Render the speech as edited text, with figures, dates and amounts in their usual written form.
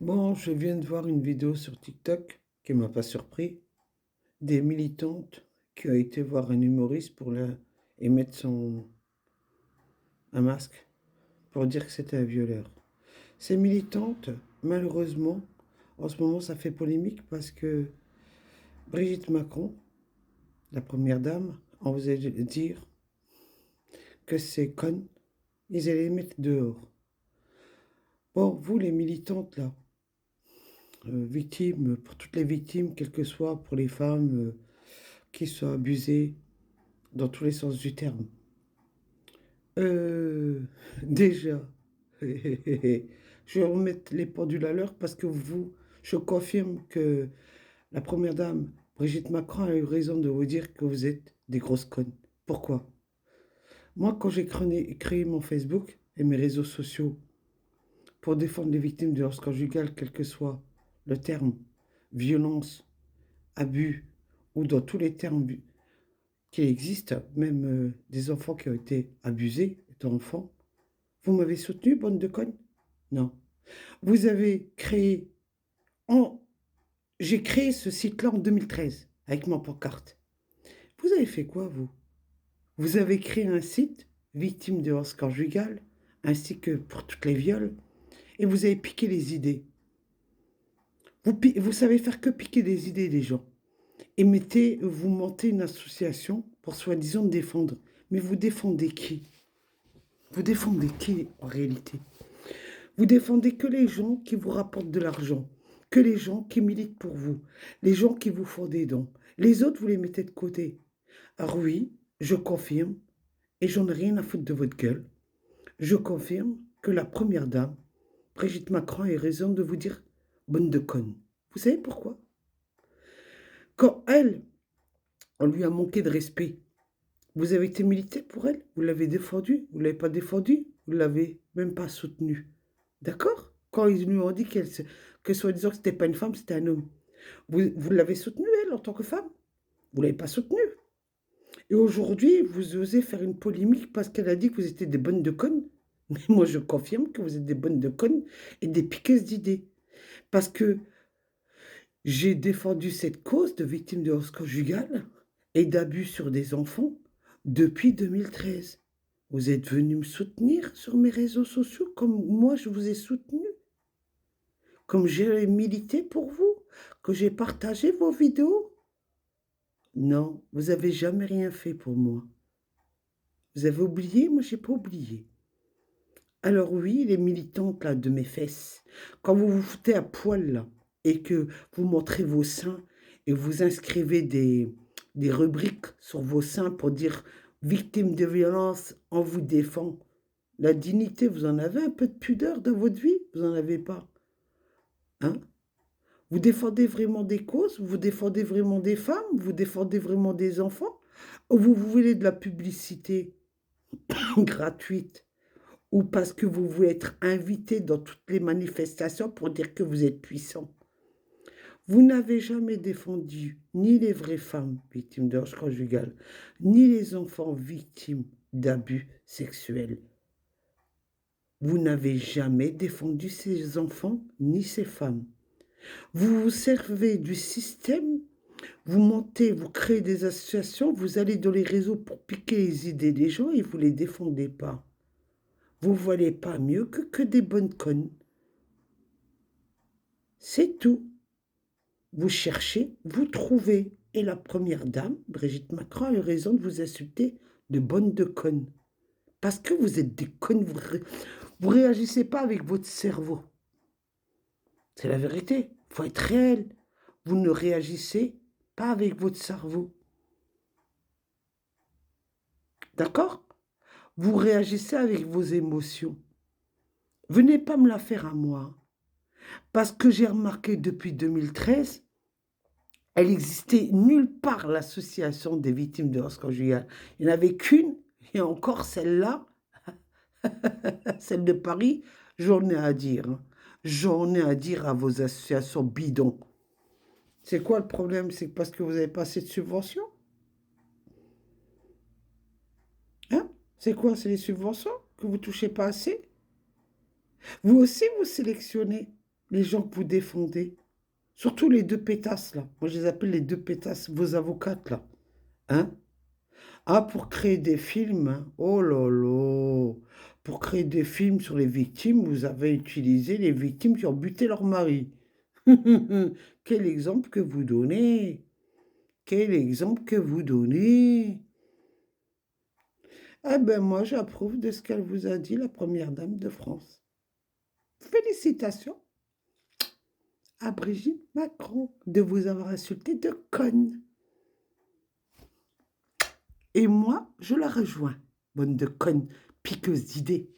Bon, je viens de voir une vidéo sur TikTok qui m'a pas surpris. Des militantes qui ont été voir un humoriste et mettre un masque pour dire que c'était un violeur. Ces militantes, malheureusement, en ce moment, ça fait polémique parce que Brigitte Macron, la première dame, en faisait dire que ces connes, ils allaient les mettre dehors. Bon, vous, les militantes, là, victimes, pour toutes les victimes, quelles que soient, pour les femmes qui soient abusées, dans tous les sens du terme. Euh, déjà, je vais remettre les pendules à l'heure parce que je confirme que la première dame, Brigitte Macron, a eu raison de vous dire que vous êtes des grosses connes. Pourquoi? Moi, quand j'ai créé mon Facebook et mes réseaux sociaux pour défendre les victimes de violences conjugales, quel que soit le terme, violence, abus, ou dans tous les termes qui existent, même des enfants qui ont été abusés étant enfants, vous m'avez soutenu, bande de connes? Non. Vous avez créé... En... J'ai créé ce site-là en 2013 avec ma pancarte. Vous avez fait quoi, vous? Vous avez créé un site, victime de violence conjugale, ainsi que pour toutes les viols, et vous avez piqué les idées. Vous savez faire que piquer les idées des gens. Et vous montez une association pour soi-disant défendre. Mais vous défendez qui? Vous défendez qui en réalité? Vous défendez que les gens qui vous rapportent de l'argent, que les gens qui militent pour vous, les gens qui vous font des dons. Les autres, vous les mettez de côté. Alors oui, je confirme, et j'en ai rien à foutre de votre gueule, je confirme que la première dame, Brigitte Macron, a eu raison de vous dire bonne de conne. Vous savez pourquoi? Quand elle, on lui a manqué de respect, vous avez été milité pour elle, vous l'avez défendue, vous ne l'avez pas défendue, vous ne l'avez même pas soutenue. D'accord? Quand ils lui ont dit que soi-disant que c'était pas une femme, c'était un homme. Vous l'avez soutenue, elle, en tant que femme? Vous ne l'avez pas soutenue. Et aujourd'hui, vous osez faire une polémique parce qu'elle a dit que vous étiez des bonnes de connes. Mais moi, je confirme que vous êtes des bonnes de connes et des piqueuses d'idées. Parce que j'ai défendu cette cause de victimes de violence conjugale et d'abus sur des enfants depuis 2013. Vous êtes venu me soutenir sur mes réseaux sociaux comme moi je vous ai soutenu, comme j'ai milité pour vous, que j'ai partagé vos vidéos. Non, vous n'avez jamais rien fait pour moi. Vous avez oublié, moi j'ai pas oublié. Alors oui, les militantes là de mes fesses, quand vous vous foutez à poil là et que vous montrez vos seins et vous inscrivez des rubriques sur vos seins pour dire victime de violence, on vous défend. La dignité, vous en avez un peu de pudeur dans votre vie? Vous n'en avez pas. Hein? Vous défendez vraiment des causes? Vous défendez vraiment des femmes? Vous défendez vraiment des enfants? Ou vous voulez de la publicité gratuite? Ou parce que vous voulez être invité dans toutes les manifestations pour dire que vous êtes puissant? Vous n'avez jamais défendu ni les vraies femmes victimes de violence conjugale, ni les enfants victimes d'abus sexuels. Vous n'avez jamais défendu ces enfants ni ces femmes. Vous vous servez du système, vous montez, vous créez des associations, vous allez dans les réseaux pour piquer les idées des gens et vous ne les défendez pas. Vous ne valez pas mieux que des bonnes connes. C'est tout. Vous cherchez, vous trouvez. Et la première dame, Brigitte Macron, a eu raison de vous insulter de bonne de connes. Parce que vous êtes des connes, vous réagissez pas avec votre cerveau. C'est la vérité. Il faut être réel. Vous ne réagissez pas avec votre cerveau. D'accord? Vous réagissez avec vos émotions. Venez pas me la faire à moi. Parce que j'ai remarqué depuis 2013, elle existait nulle part, l'association des victimes de violence conjugale. Il n'y en avait qu'une, et encore celle-là, celle de Paris, j'en ai à dire. Hein. J'en ai à dire à vos associations bidons. C'est quoi le problème? C'est parce que vous n'avez pas assez de subventions? Hein? C'est quoi? C'est les subventions que vous ne touchez pas assez? Vous aussi, vous sélectionnez. les gens que vous défendez. Surtout les deux pétasses, là. Moi, je les appelle les deux pétasses, vos avocates, là. Hein? Ah, pour créer des films, hein. Oh là là. Pour créer des films sur les victimes, vous avez utilisé les victimes qui ont buté leur mari. Quel exemple que vous donnez? Quel exemple que vous donnez? Eh ben moi, j'approuve de ce qu'elle vous a dit, la première dame de France. Félicitations à Brigitte Macron de vous avoir insulté de conne. Et moi, je la rejoins, bonne de conne, piqueuse d'idées.